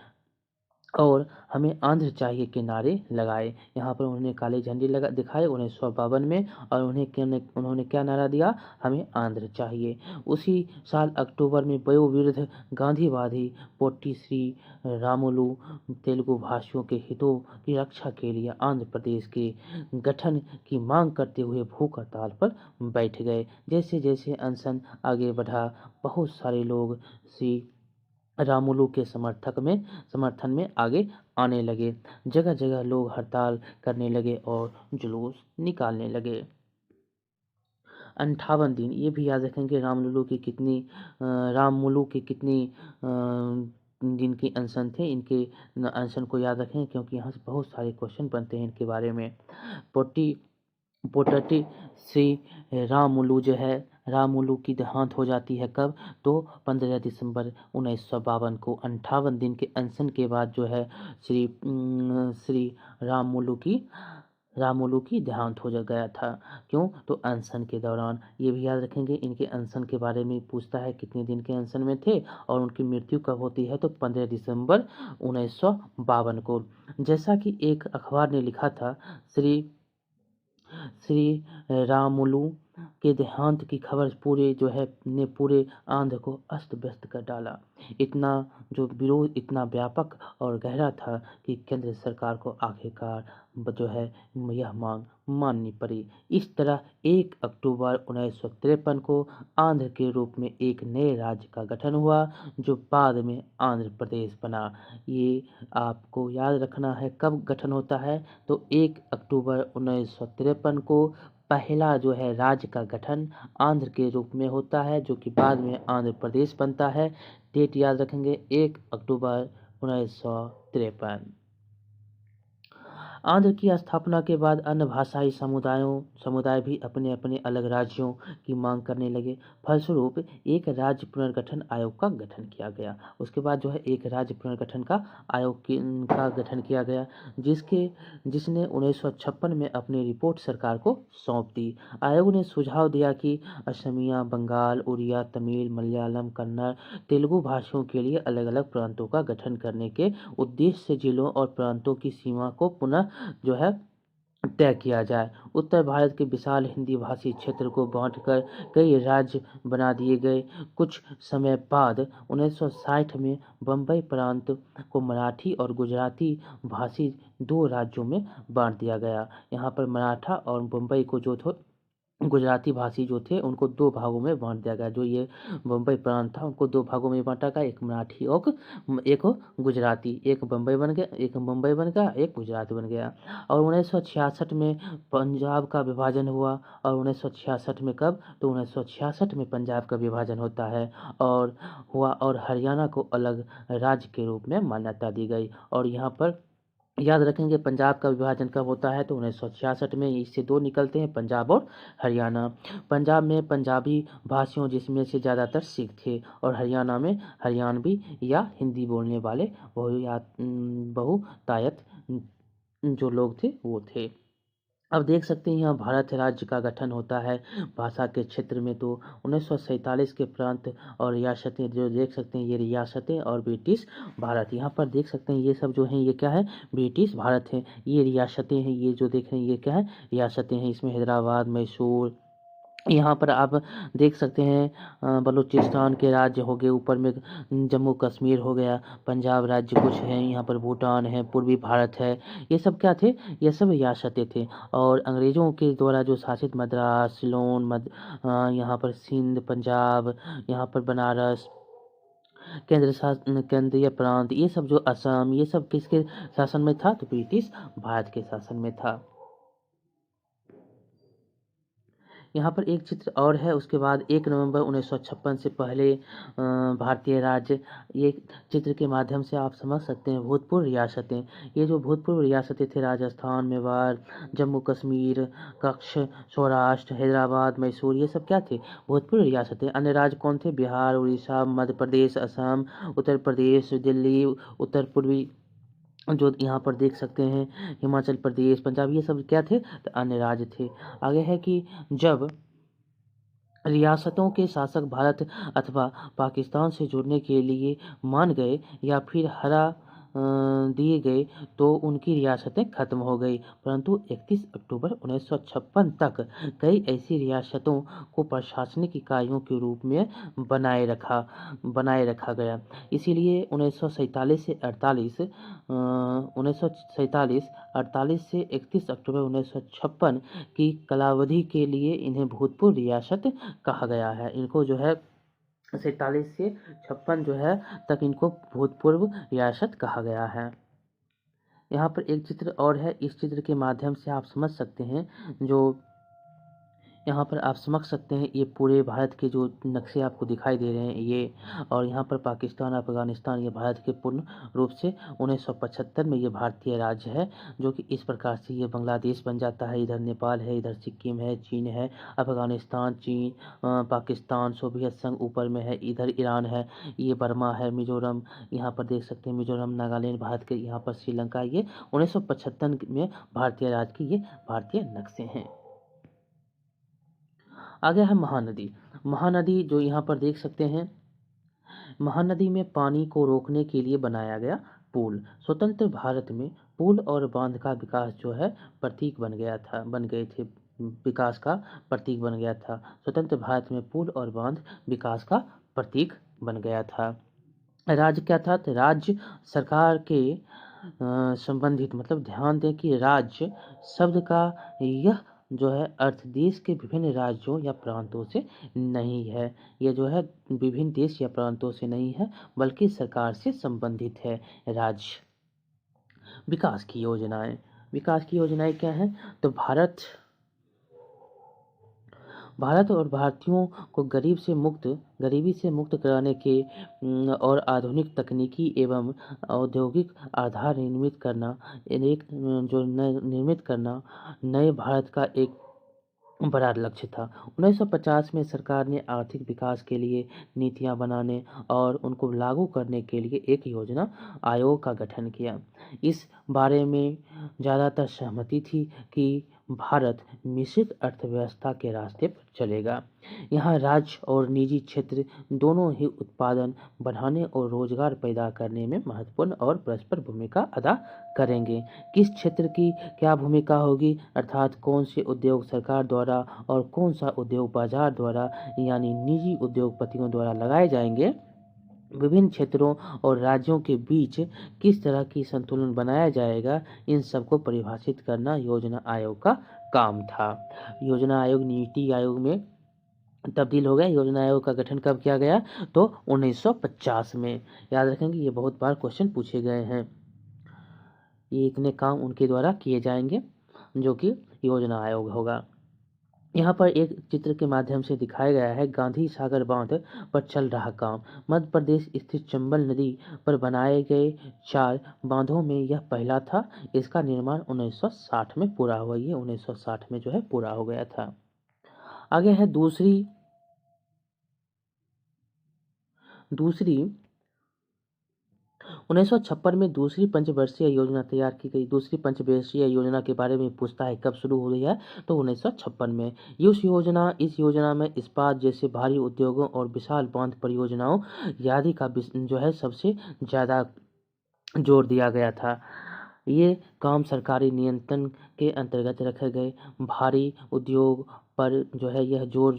और हमें आंध्र चाहिए के नारे लगाए। यहाँ पर उन्होंने काले झंडे दिखाए 1952 में और उन्होंने क्या नारा दिया, हमें आंध्र चाहिए। उसी साल अक्टूबर में वयोवृद्ध गांधीवादी पोट्टी श्री रामुलु तेलुगु भाषियों के हितों की रक्षा के लिए आंध्र प्रदेश के गठन की मांग करते हुए भूख हड़ताल पर बैठ गए। जैसे जैसे अनशन आगे बढ़ा, बहुत सारे लोग श्री रामुलु के समर्थन में आगे आने लगे। जगह जगह लोग हड़ताल करने लगे और जुलूस निकालने लगे। 58 दिन, ये भी याद रखेंगे रामुलु की कितनी दिन की अनशन थे। इनके अनशन को याद रखें क्योंकि यहाँ से बहुत सारे क्वेश्चन बनते हैं इनके बारे में। पोटटी श्री रामुलु जो है, रामुलु की देहांत हो जाती है कब, तो 15 दिसंबर 1952 को। 58 दिन के अनशन के बाद जो है श्री रामुलु की देहांत हो गया था। क्यों, तो अनशन के दौरान। ये भी याद रखेंगे, इनके अनशन के बारे में पूछता है कितने दिन के अनशन में थे और उनकी मृत्यु कब होती है, तो 15 दिसंबर 1952 को। जैसा कि एक अखबार ने लिखा था, श्री रामुलु के देहांत की खबर पूरे आंध्र को अस्त व्यस्त कर डाला। इतना जो विरोध इतना व्यापक और गहरा था कि केंद्र सरकार को आखिरकार यह मांग माननी पड़ी। इस तरह 1 अक्टूबर 1953 को आंध्र के रूप में एक नए राज्य का गठन हुआ जो बाद में आंध्र प्रदेश बना। ये आपको याद रखना है कब गठन होता है, तो 1 अक्टूबर 1953 को पहला जो है राज्य का गठन आंध्र के रूप में होता है, जो कि बाद में आंध्र प्रदेश बनता है। डेट याद रखेंगे 1 अक्टूबर 1953। आंध्र की स्थापना के बाद अन्य भाषाई समुदाय भी अपने अपने अलग राज्यों की मांग करने लगे। फलस्वरूप एक राज्य पुनर्गठन आयोग का गठन किया गया। उसके बाद जो है एक राज्य पुनर्गठन का आयोग का गठन किया गया, जिसने 1956 में अपनी रिपोर्ट सरकार को सौंप दी। आयोग ने सुझाव दिया कि असमिया, बंगाल, उड़िया, तमिल, मलयालम, कन्नड़, तेलुगु भाषाओं के लिए अलग अलग प्रांतों का गठन करने के उद्देश्य से जिलों और प्रांतों की सीमा को पुनः तय किया जाए। उत्तर भारत के विशाल हिंदी भाषी क्षेत्र को बांटकर कई राज्य बना दिए गए। कुछ समय बाद 1960 में बम्बई प्रांत को मराठी और गुजराती भाषी 2 राज्यों में बांट दिया गया। यहाँ पर मराठा और बम्बई को गुजराती भाषी जो थे उनको 2 भागों में बांट दिया गया। जो ये बम्बई प्रांत था उनको 2 भागों में बांटा गया, एक मराठी और एक गुजराती। एक मुंबई बन गया, एक गुजरात बन गया। और 1966 में पंजाब का विभाजन हुआ। और 1966 में कब, तो 1966 में पंजाब का विभाजन होता है और हरियाणा को अलग राज्य के रूप में मान्यता दी गई। और यहाँ पर याद रखेंगे पंजाब का विभाजन कब होता है, तो 1966 में। इससे 2 निकलते हैं, पंजाब और हरियाणा। पंजाब में पंजाबी भाषियों जिसमें से ज़्यादातर सिख थे और हरियाणा में हरियाणवी या हिंदी बोलने वाले बहुतायत जो लोग थे वो थे। अब देख सकते हैं यहाँ भारत राज्य का गठन होता है भाषा के क्षेत्र में, तो 1947 के प्रांत और रियासतें जो देख सकते हैं, ये रियासतें और ब्रिटिश भारत। यहाँ पर देख सकते हैं ये सब जो हैं ये क्या है, ब्रिटिश भारत है। ये रियासतें हैं, ये जो देख रहे हैं ये क्या है, रियासतें हैं। इसमें हैदराबाद, मैसूर, यहाँ पर आप देख सकते हैं बलूचिस्तान के राज्य हो गए, ऊपर में जम्मू कश्मीर हो गया, पंजाब राज्य कुछ है, यहाँ पर भूटान है, पूर्वी भारत है। ये सब क्या थे, ये सब रियासतें थे। और अंग्रेज़ों के द्वारा जो शासित मद्रास, सिलोन, यहाँ पर सिंध, पंजाब, यहाँ पर बनारस, केंद्रीय प्रांत, ये सब जो असम, ये सब किसके शासन में था, तो ब्रिटिश भारत के शासन में था। यहाँ पर एक चित्र और है, उसके बाद 1 नवंबर 1956 से पहले भारतीय राज्य। ये चित्र के माध्यम से आप समझ सकते हैं भूतपूर्व रियासतें। ये जो भूतपूर्व रियासतें थे, राजस्थान, मेवाड़, जम्मू कश्मीर, कच्छ, सौराष्ट्र, हैदराबाद, मैसूर, ये सब क्या थे, भूतपूर्व रियासतें। अन्य राज्य कौन थे, बिहार, उड़ीसा, मध्य प्रदेश, असम, उत्तर प्रदेश, दिल्ली, उत्तर पूर्वी जो यहाँ पर देख सकते हैं हिमाचल प्रदेश, पंजाब, ये सब क्या थे? तो अन्य राज्य थे। आगे है कि जब रियासतों के शासक भारत अथवा पाकिस्तान से जुड़ने के लिए मान गए या फिर हरा दिए गए तो उनकी रियासतें खत्म हो गई, परंतु 31 अक्टूबर 1956 तक कई ऐसी रियासतों को प्रशासनिक इकाइयों के रूप में बनाए रखा गया। इसीलिए 1948 से 31 अक्टूबर 1956 की कालावधि के लिए इन्हें भूतपूर्व रियासत कहा गया है। इनको जो है 47 से 56 जो है तक इनको भूतपूर्व रियासत कहा गया है। यहाँ पर एक चित्र और है, इस चित्र के माध्यम से आप समझ सकते हैं, जो यहाँ पर आप समझ सकते हैं ये पूरे भारत के जो नक्शे आपको दिखाई दे रहे हैं ये, और यहाँ पर पाकिस्तान, अफगानिस्तान, ये भारत के पूर्ण रूप से 1975 में ये भारतीय राज्य है, जो कि इस प्रकार से ये बांग्लादेश बन जाता है, इधर नेपाल है, इधर सिक्किम है, चीन है, अफगानिस्तान, चीन, पाकिस्तान, सोवियत संघ ऊपर में है, इधर ईरान है, ये बर्मा है, मिजोरम, यहाँ पर देख सकते हैं मिजोरम, नागालैंड भारत के, यहाँ पर श्रीलंका, ये 1975 में भारतीय राज्य के ये भारतीय नक्शे हैं। आगे है महानदी। महानदी जो यहाँ पर देख सकते हैं, महानदी में पानी को रोकने के लिए बनाया गया पुल। स्वतंत्र भारत में पुल और बांध का विकास जो है प्रतीक बन गए थे, विकास का प्रतीक बन गया था। स्वतंत्र भारत में पुल और बांध विकास का प्रतीक बन गया था। राज्य क्या था? तो राज्य सरकार के संबंधित, मतलब ध्यान दें कि राज्य शब्द का यह जो है अर्थ देश के विभिन्न राज्यों या प्रांतों से नहीं है। यह जो है विभिन्न देश या प्रांतों से नहीं है, बल्कि सरकार से संबंधित है। राज्य विकास की योजनाएं क्या हैं? तो भारत और भारतीयों को गरीबी से मुक्त कराने के और आधुनिक तकनीकी एवं औद्योगिक आधार निर्मित करना नए भारत का एक बड़ा लक्ष्य था। 1950 में सरकार ने आर्थिक विकास के लिए नीतियां बनाने और उनको लागू करने के लिए एक योजना आयोग का गठन किया। इस बारे में ज़्यादातर सहमति थी कि भारत मिश्रित अर्थव्यवस्था के रास्ते पर चलेगा। यहाँ राज्य और निजी क्षेत्र दोनों ही उत्पादन बढ़ाने और रोजगार पैदा करने में महत्वपूर्ण और परस्पर भूमिका अदा करेंगे। किस क्षेत्र की क्या भूमिका होगी, अर्थात कौन से उद्योग सरकार द्वारा और कौन सा उद्योग बाजार द्वारा यानी निजी उद्योगपतियों द्वारा लगाए जाएंगे, विभिन्न क्षेत्रों और राज्यों के बीच किस तरह की संतुलन बनाया जाएगा, इन सबको परिभाषित करना योजना आयोग का काम था। योजना आयोग नीति आयोग में तब्दील हो गया। योजना आयोग का गठन कब किया गया? तो 1950 में। याद रखेंगे, ये बहुत बार क्वेश्चन पूछे गए हैं। ये इतने काम उनके द्वारा किए जाएंगे जो कि योजना आयोग होगा। यहाँ पर एक चित्र के माध्यम से दिखाया गया है गांधी सागर बांध पर चल रहा काम। मध्य प्रदेश स्थित चंबल नदी पर बनाए गए 4 बांधों में यह पहला था। इसका निर्माण 1960 में पूरा हुआ। ये 1960 में जो है पूरा हो गया था। आगे है दूसरी 1956 में दूसरी पंचवर्षीय योजना तैयार की गई। दूसरी पंचवर्षीय योजना के बारे में पूछता है कब शुरू हुई है, तो 1956 में। इस योजना में इस्पात जैसे भारी उद्योगों और विशाल बांध परियोजनाओं आदि का जो है सबसे ज़्यादा जोर दिया गया था। ये काम सरकारी नियंत्रण के अंतर्गत रखे गए। भारी उद्योग पर जो है यह जोर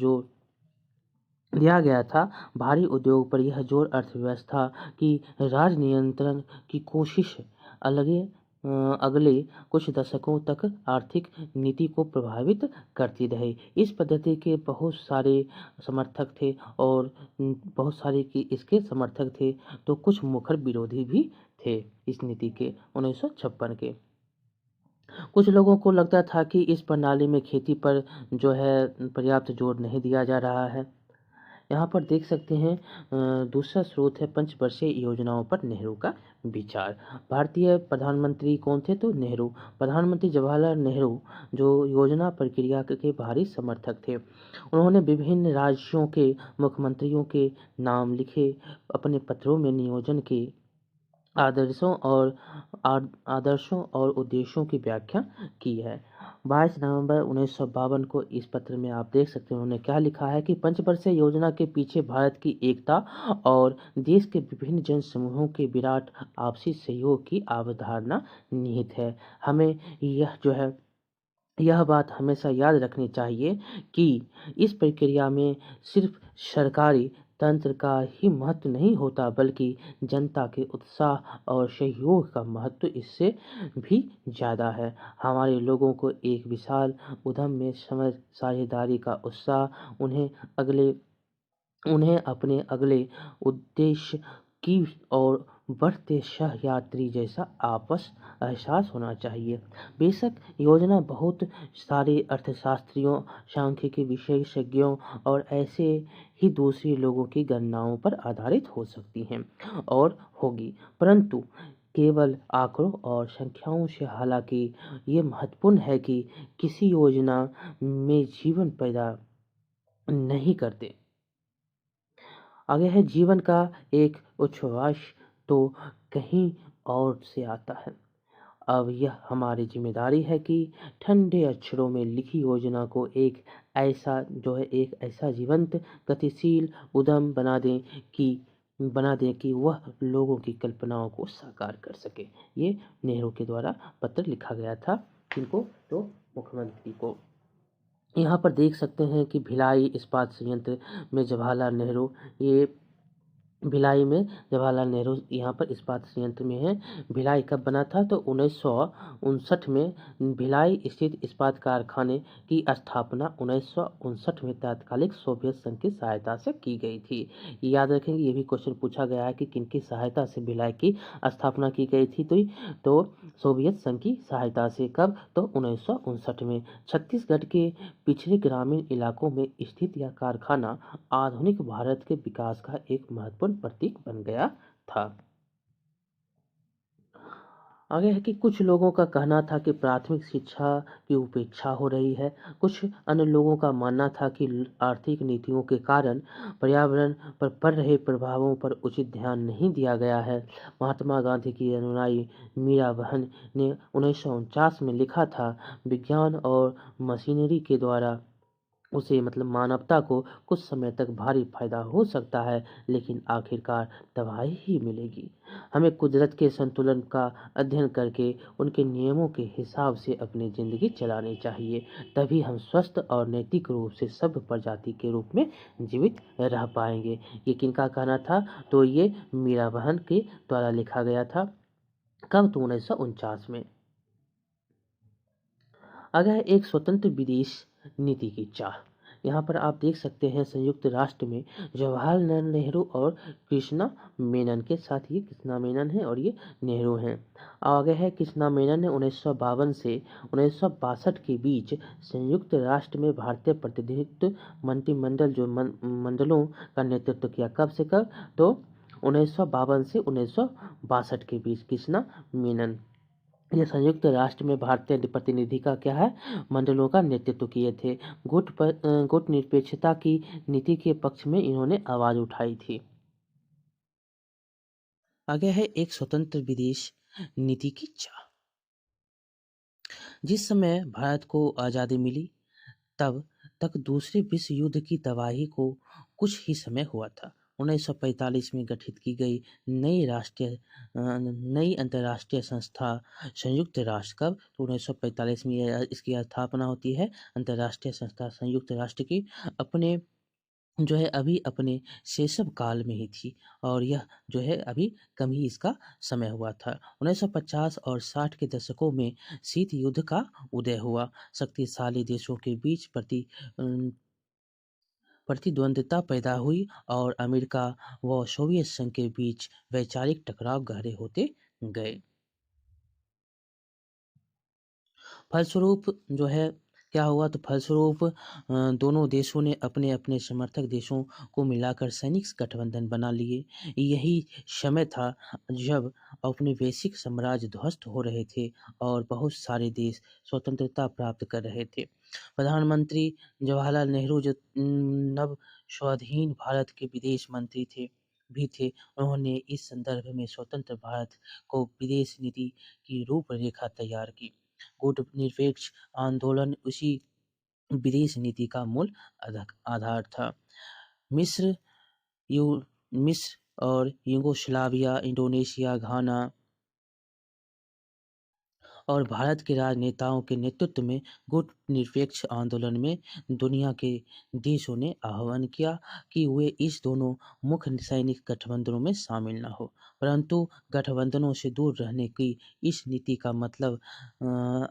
दिया गया था। भारी उद्योग पर यह जोर अर्थव्यवस्था की राज नियंत्रण की कोशिश अगले कुछ दशकों तक आर्थिक नीति को प्रभावित करती रही। इस पद्धति के बहुत सारे समर्थक थे और बहुत सारे की इसके समर्थक थे, तो कुछ मुखर विरोधी भी थे इस नीति के 1956 के। कुछ लोगों को लगता था कि इस प्रणाली में खेती पर जो है पर्याप्त जोर नहीं दिया जा रहा है। यहाँ पर देख सकते हैं दूसरा स्रोत है पंचवर्षीय योजनाओं पर नेहरू का विचार। भारतीय प्रधानमंत्री कौन थे? तो नेहरू। प्रधानमंत्री जवाहरलाल नेहरू जो योजना प्रक्रिया के भारी समर्थक थे। उन्होंने विभिन्न राज्यों के मुख्यमंत्रियों के नाम लिखे अपने पत्रों में नियोजन के आदर्शों और उद्देश्यों की व्याख्या की है। 22 नवंबर 1952 को इस पत्र में आप देख सकते हैं उन्होंने क्या लिखा है कि पंचवर्षीय योजना के पीछे भारत की एकता और देश के विभिन्न जन समूहों के विराट आपसी सहयोग की अवधारणा निहित है। हमें यह बात हमेशा याद रखनी चाहिए कि इस प्रक्रिया में सिर्फ सरकारी तंत्र का ही महत्व नहीं होता, बल्कि जनता के उत्साह और सहयोग का महत्व इससे भी ज़्यादा है। हमारे लोगों को एक विशाल उद्यम में समझ, साझेदारी का उत्साह, उन्हें अपने अगले उद्देश्य की और बढ़ते सहयात्री जैसा आपस एहसास होना चाहिए। बेशक योजना बहुत सारे अर्थशास्त्रियों, सांख्यिकी विशेषज्ञों और ऐसे ही दूसरे लोगों की गणनाओं पर आधारित हो सकती हैं और होगी, परंतु केवल आंकड़ों और संख्याओं से हालांकि ये महत्वपूर्ण है कि किसी योजना में जीवन पैदा नहीं करते। आगे है जीवन का एक उच्छ्वास तो कहीं और से आता है। अब यह हमारी जिम्मेदारी है कि ठंडे अक्षरों में लिखी योजना को एक ऐसा जीवंत, गतिशील उद्यम बना दें कि वह लोगों की कल्पनाओं को साकार कर सके। ये नेहरू के द्वारा पत्र लिखा गया था। किनको? तो मुख्यमंत्री को। यहाँ पर देख सकते हैं कि भिलाई इस्पात संयंत्र में जवाहरलाल नेहरू, ये भिलाई में जवाहरलाल नेहरू यहाँ पर इस्पात संयंत्र में है। भिलाई कब बना था? तो 1959 में भिलाई स्थित इस्पात कारखाने की स्थापना 1959 में तत्कालिक सोवियत संघ की सहायता से की गई थी। याद रखेंगे, ये भी क्वेश्चन पूछा गया है कि किनकी सहायता से भिलाई की स्थापना की गई थी। तो सोवियत संघ की सहायता से। कब? तो 1959 में। छत्तीसगढ़ के पिछड़े ग्रामीण इलाकों में स्थित यह कारखाना आधुनिक भारत के विकास का एक महत्वपूर्ण प्रतीक बन गया था। आगे है कि कुछ लोगों का कहना था कि प्राथमिक शिक्षा की उपेक्षा हो रही है। कुछ अन्य लोगों का मानना था कि आर्थिक नीतियों के कारण पर्यावरण पर पड़ रहे प्रभावों पर उचित ध्यान नहीं दिया गया है। महात्मा गांधी की अनुयायी मीरा बहन ने 1949 में लिखा था, विज्ञान और मशीनरी के द्वारा उसे मानवता को कुछ समय तक भारी फायदा हो सकता है, लेकिन आखिरकार तबाही ही मिलेगी। हमें कुदरत के संतुलन का अध्ययन करके उनके नियमों के हिसाब से अपनी जिंदगी चलानी चाहिए, तभी हम स्वस्थ और नैतिक रूप से सभ्य प्रजाति के रूप में जीवित रह पाएंगे। ये किनका कहना था? तो ये मीरा बहन के द्वारा लिखा गया था। कब? तो 1949 में। अगर एक स्वतंत्र विदेश नीति की चाह, यहाँ पर आप देख सकते हैं संयुक्त राष्ट्र में जवाहरलाल नेहरू और कृष्णा मेनन के साथ, ये कृष्णा मेनन है और ये नेहरू हैं। आगे है कृष्णा मेनन ने 1952 से 1962 के बीच संयुक्त राष्ट्र में भारतीय प्रतिनिधित्व मंत्रिमंडल मंडलों का नेतृत्व किया। कब से कब? तो 1952 से 1962 के बीच कृष्णा मेनन ये संयुक्त राष्ट्र में भारतीय प्रतिनिधि का क्या है? मंडलों का नेतृत्व किए थे। गुट निरपेक्षता की नीति के पक्ष में इन्होंने आवाज उठाई थी। आगे है एक स्वतंत्र विदेश नीति की चाह। जिस समय भारत को आज़ादी मिली तब तक दूसरे विश्व युद्ध की तबाही को कुछ ही समय हुआ था। 1945 में गठित की गई नई अंतर्राष्ट्रीय संस्था संयुक्त राष्ट्र। कब? तो 1945 में इसकी स्थापना होती है, अंतर्राष्ट्रीय संस्था संयुक्त राष्ट्र की। अभी अपने शैशव काल में ही थी और यह अभी कम ही इसका समय हुआ था। 1950 और 60 के दशकों में शीत युद्ध का उदय हुआ। शक्तिशाली देशों के बीच प्रतिद्वंद्विता पैदा हुई और अमेरिका व सोवियत संघ के बीच वैचारिक टकराव गहरे होते गए। फलस्वरूप क्या हुआ? तो फलस्वरूप दोनों देशों ने अपने अपने समर्थक देशों को मिलाकर सैनिक गठबंधन बना लिए। यही समय था जब अपने वैश्विक साम्राज्य ध्वस्त हो रहे थे और बहुत सारे देश स्वतंत्रता प्राप्त कर रहे थे। प्रधानमंत्री जवाहरलाल नेहरू जो नव स्वाधीन भारत के विदेश मंत्री थे, भी थे। उन्होंने इस संदर्भ में स्वतंत्र भारत को विदेश नीति की रूपरेखा तैयार की। गुटनिरपेक्ष आंदोलन उसी विदेश नीति का मूल आधार था। मिस्र यू मिस्र और यूगोस्लाविया, इंडोनेशिया, घाना और भारत के राजनेताओं के नेतृत्व में गुटनिरपेक्ष आंदोलन में दुनिया के देशों ने आह्वान किया कि वे इस दोनों मुख्य सैनिक गठबंधनों में शामिल न हो। परंतु गठबंधनों से दूर रहने की इस नीति का मतलब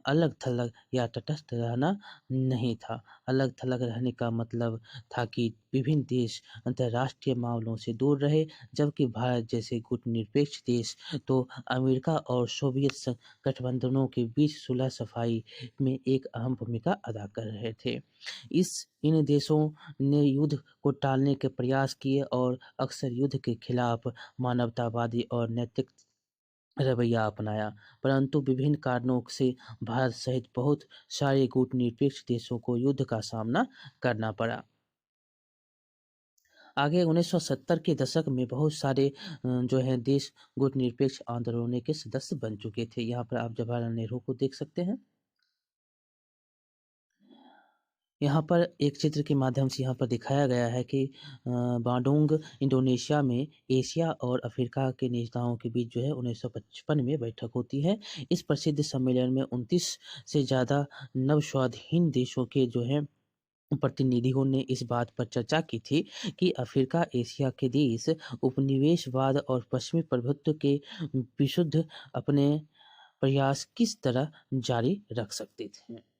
अलग-थलग या तटस्थ रहना नहीं था। अलग-थलग रहने का मतलब था कि विभिन्न देश अंतर्राष्ट्रीय मामलों से दूर रहे, जबकि भारत जैसे गुटनिरपेक्ष देश तो अमेरिका और सोवियत गठबंधनों के बीच सुलह सफाई में एक अहम भूमिका अदा कर रहे थे। इन देशों ने युद्ध को टालने के प्रयास किए और अक्सर युद्ध के खिलाफ मानवतावादी और नैतिक रवैया अपनाया, परंतु विभिन्न कारणों से भारत सहित बहुत सारे कूटनीतिक देशों को युद्ध का सामना करना पड़ा। आगे 1970 के दशक में बहुत सारे जो है देश गुटनिरपेक्ष आंदोलनों के सदस्य बन चुके थे। यहाँ पर आप जवाहरलाल नेहरू को देख सकते हैं। यहाँ पर एक चित्र के माध्यम से यहाँ पर दिखाया गया है कि बांडुंग इंडोनेशिया में एशिया और अफ्रीका के नेताओं के बीच जो है 1955 में बैठक होती है। इस प्रसिद्ध सम्मेलन में 29 से ज़्यादा नवस्वाधीन देशों के जो है प्रतिनिधियों ने इस बात पर चर्चा की थी कि अफ्रीका एशिया के देश उपनिवेशवाद और पश्चिमी प्रभुत्व के विरुद्ध अपने प्रयास किस तरह जारी रख सकते थे।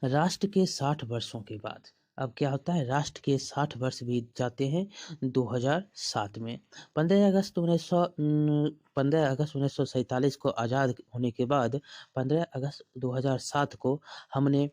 राष्ट्र के 60 वर्षों के बाद अब क्या होता है, राष्ट्र के 60 वर्ष बीत जाते हैं 2007 में। 15 अगस्त 1947 को आज़ाद होने के बाद 15 अगस्त 2007 को हमने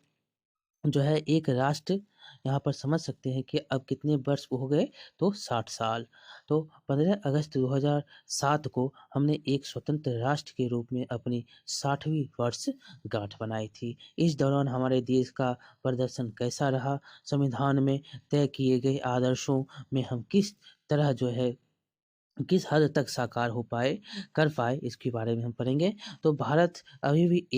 जो है एक राष्ट्र यहाँ पर समझ सकते हैं कि अब कितने वर्ष हो गए, तो 60 साल। तो 15 अगस्त 2007 को हमने एक स्वतंत्र राष्ट्र के रूप में अपनी 60वीं वर्षगांठ बनाई थी। इस दौरान हमारे देश का प्रदर्शन कैसा रहा, संविधान में तय किए गए आदर्शों में हम किस तरह जो है किस हद तक साकार कर पाए, इसके बारे में हम पढ़ेंगे। तो भारत अभी भी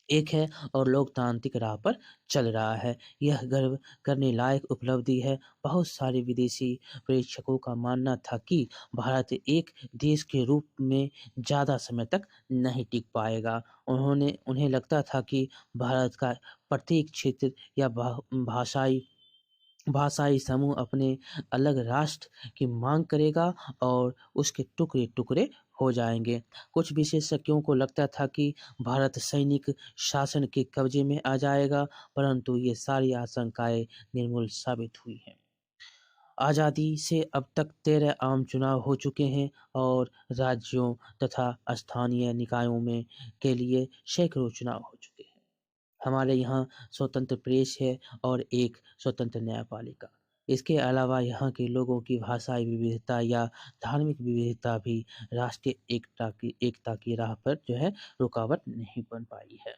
एक है और लोकतांत्रिक राह पर चल रहा है। यह गर्व करने लायक उपलब्धि है। बहुत सारे विदेशी प्रेक्षकों का मानना था कि भारत एक देश के रूप में ज़्यादा समय तक नहीं टिक पाएगा। उन्हें लगता था कि भारत का प्रत्येक क्षेत्र या भाषाई भाषाई समूह अपने अलग राष्ट्र की मांग करेगा और उसके टुकड़े-टुकड़े हो जाएँगे। कुछ विशेषज्ञों को लगता था कि भारत सैनिक शासन के कब्जे में आ जाएगा, परंतु ये सारी आशंकाएँ निर्मूल साबित हुई हैं। आज़ादी से अब तक 13 आम चुनाव हो चुके हैं और राज्यों तथा स्थानीय निकायों में के लिए सैकड़ों चुनाव हो चुके हैं। हमारे यहाँ स्वतंत्र प्रेस है और एक स्वतंत्र न्यायपालिका। इसके अलावा यहाँ के लोगों की भाषाई विविधता या धार्मिक विविधता भी राष्ट्रीय एकता की राह पर जो है रुकावट नहीं बन पाई है।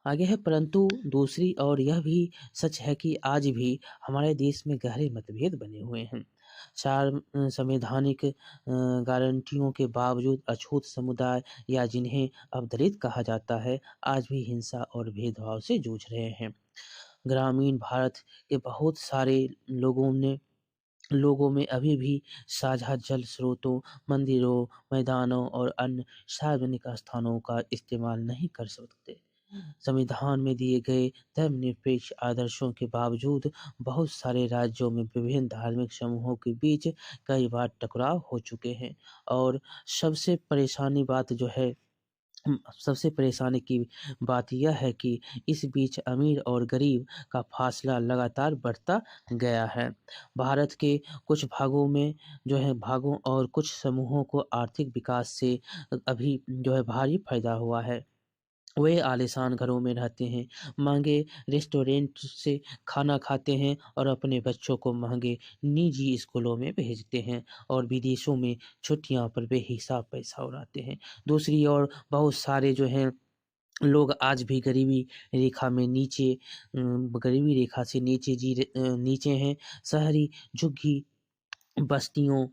आगे है, परंतु दूसरी ओर यह भी सच है कि आज भी हमारे देश में गहरे मतभेद बने हुए हैं। संवैधानिक गारंटियों के बावजूद अछूत समुदाय या जिन्हें अब दलित कहा जाता है, आज भी हिंसा और भेदभाव से जूझ रहे हैं। ग्रामीण भारत के बहुत सारे लोगों में अभी भी साझा जल स्रोतों, मंदिरों, मैदानों और अन्य सार्वजनिक स्थानों का इस्तेमाल नहीं कर सकते। संविधान में दिए गए धर्मनिरपेक्ष आदर्शों के बावजूद बहुत सारे राज्यों में विभिन्न धार्मिक समूहों के बीच कई बार टकराव हो चुके हैं और सबसे परेशानी की बात यह है कि इस बीच अमीर और गरीब का फासला लगातार बढ़ता गया है। भारत के कुछ भागों और कुछ समूहों को आर्थिक विकास से अभी जो है भारी फायदा हुआ है। वे आलीशान घरों में रहते हैं, महंगे रेस्टोरेंट से खाना खाते हैं और अपने बच्चों को महंगे निजी स्कूलों में भेजते हैं और विदेशों में छुट्टियां पर बेहिसाब पैसा उड़ाते हैं। दूसरी ओर बहुत सारे जो हैं लोग आज भी गरीबी रेखा से नीचे हैं। शहरी झुग्गी बस्तियों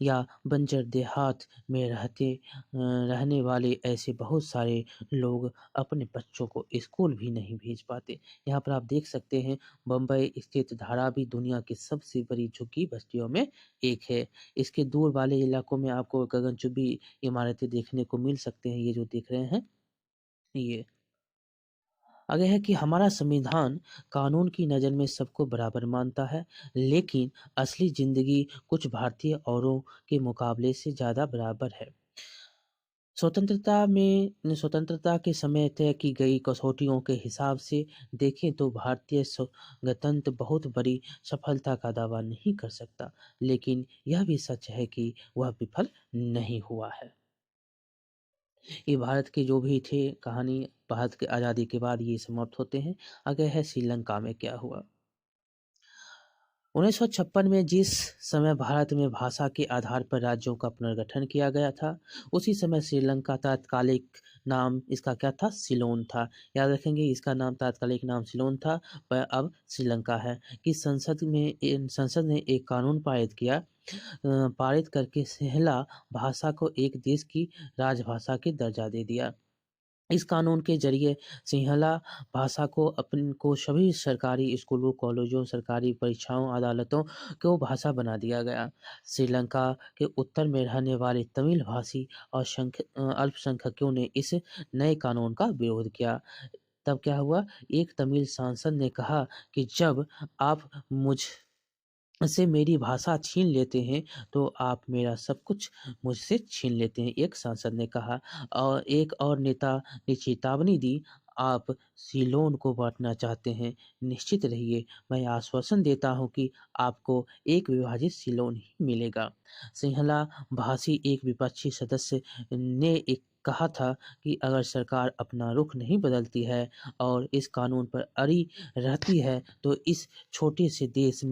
या बंजर देहात में रहने वाले ऐसे बहुत सारे लोग अपने बच्चों को स्कूल भी नहीं भेज पाते। यहाँ पर आप देख सकते हैं, बम्बई स्थित धारावी दुनिया की सबसे बड़ी झुग्गी बस्तियों में एक है। इसके दूर वाले इलाकों में आपको गगनचुंबी इमारतें देखने को मिल सकते हैं, ये जो देख रहे हैं ये। आगे है कि हमारा संविधान कानून की नज़र में सबको बराबर मानता है, लेकिन असली ज़िंदगी कुछ भारतीय औरों के मुकाबले से ज़्यादा बराबर है। स्वतंत्रता के समय तय की गई कसौटियों के हिसाब से देखें तो भारतीय गणतंत्र बहुत बड़ी सफलता का दावा नहीं कर सकता, लेकिन यह भी सच है कि वह विफल नहीं हुआ है। ये भारत के जो भी थे कहानी, भारत की आज़ादी के बाद ये समाप्त होते हैं। आगे है श्रीलंका में क्या हुआ। 1956 में जिस समय भारत में भाषा के आधार पर राज्यों का पुनर्गठन किया गया था, उसी समय श्रीलंका तात्कालिक नाम इसका क्या था? सिलोन था। याद रखेंगे, इसका नाम तात्कालिक नाम सिलोन था, पर अब श्रीलंका है। कि संसद ने एक कानून पारित करके सिंहला भाषा को एक देश की राजभाषा की दर्जा दे दिया। इस कानून के जरिए सिंहला भाषा को सभी सरकारी स्कूलों, कॉलेजों, सरकारी परीक्षाओं, अदालतों को भाषा बना दिया गया। श्रीलंका के उत्तर में रहने वाले तमिल भाषी और अल्पसंख्यकों ने इस नए कानून का विरोध किया। तब क्या हुआ? एक तमिल सांसद ने कहा कि जब आप मुझ से मेरी भाषा छीन लेते हैं, तो आप मेरा सब कुछ मुझसे छीन लेते हैं, एक सांसद ने कहा। और एक और नेता ने चेतावनी दी, आप सीलोन को बांटना चाहते हैं, निश्चित रहिए, मैं आश्वासन देता हूं कि आपको एक विभाजित सीलोन ही मिलेगा। सिंहला भाषी एक विपक्षी सदस्य ने एक कहा था कि अगर सरकार अपना रुख नहीं बदलती है और इस कानून पर अड़ी रहती है, तो इस छोटे से देश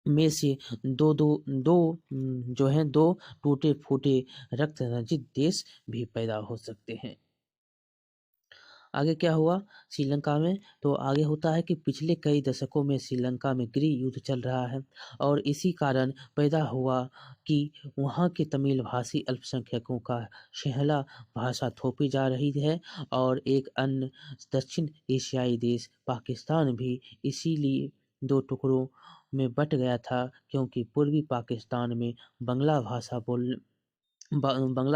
में से दो टूटे-फूटे रक्त रंजित देश भी पैदा हो सकते हैं। आगे क्या हुआ श्रीलंका में? तो आगे होता है कि पिछले कई दशकों में श्रीलंका में गृह युद्ध चल रहा है और इसी कारण पैदा हुआ कि वहाँ के तमिल भाषी अल्पसंख्यकों का सिंहला भाषा थोपी जा रही है। और एक अन्य दक्षिण एशियाई देश पाकिस्तान भी इसीलिए दो टुकड़ों में बट गया था, क्योंकि पूर्वी पाकिस्तान में बंगला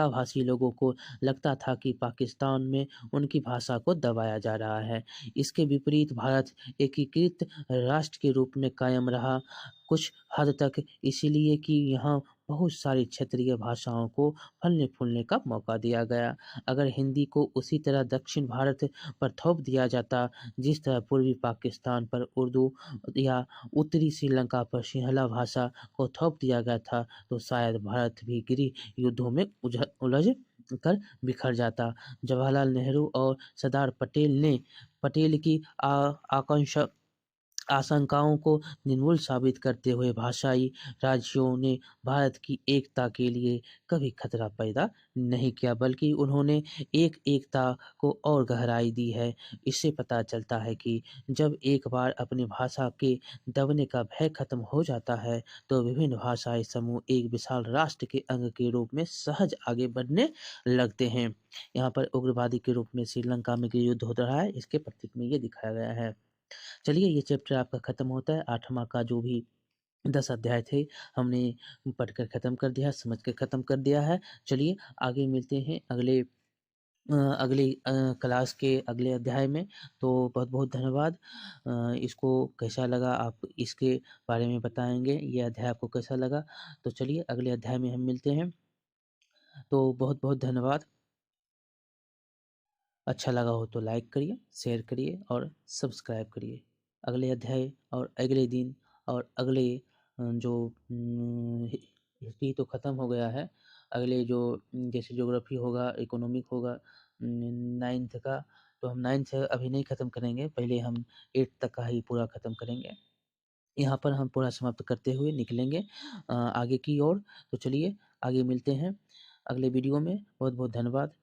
भाषी लोगों को लगता था कि पाकिस्तान में उनकी भाषा को दबाया जा रहा है। इसके विपरीत भारत एकीकृत राष्ट्र के रूप में कायम रहा, कुछ हद तक इसलिए कि यहाँ बहुत सारी क्षेत्रीय भाषाओं को फलने-फूलने का मौका दिया गया। अगर हिंदी को उसी तरह दक्षिण भारत पर थोप दिया जाता, जिस तरह पूर्वी पाकिस्तान पर उर्दू या उत्तरी श्रीलंका पर सिंहला भाषा को थोप दिया गया था, तो शायद भारत भी गृह युद्धों में उलझ कर बिखर जाता। जवाहरलाल नेहरू और सरदार पटेल की आकांक्षा आशंकाओं को निर्मूल साबित करते हुए भाषाई राज्यों ने भारत की एकता के लिए कभी खतरा पैदा नहीं किया, बल्कि उन्होंने एकता को और गहराई दी है। इससे पता चलता है कि जब एक बार अपनी भाषा के दबने का भय खत्म हो जाता है, तो विभिन्न भाषाई समूह एक विशाल राष्ट्र के अंग के रूप में सहज आगे बढ़ने लगते हैं। यहाँ पर उग्रवादी के रूप में श्रीलंका में युद्ध हो रहा है, इसके प्रतीक में ये दिखाया गया है। चलिए, ये चैप्टर आपका खत्म होता है। 8वाँ का जो भी 10 अध्याय थे, हमने पढ़कर खत्म कर दिया, समझ कर खत्म कर दिया है। चलिए आगे मिलते हैं अगली क्लास के अगले अध्याय में। तो बहुत-बहुत धन्यवाद। इसको कैसा लगा आप इसके बारे में बताएँगे, ये अध्याय आपको कैसा लगा? तो चलिए अगले अध्याय में हम मिलते हैं। तो बहुत-बहुत धन्यवाद। अच्छा लगा हो तो लाइक करिए, शेयर करिए और सब्सक्राइब करिए। अगले अध्याय और अगले दिन और अगले जो हिस्ट्री तो ख़त्म हो गया है। अगले जो जैसे ज्योग्राफी होगा, इकोनॉमिक होगा, 9th का, तो हम 9th अभी नहीं ख़त्म करेंगे, पहले हम 8th तक का ही पूरा ख़त्म करेंगे। यहाँ पर हम पूरा समाप्त करते हुए निकलेंगे आगे की ओर। तो चलिए आगे मिलते हैं अगले वीडियो में। बहुत-बहुत धन्यवाद।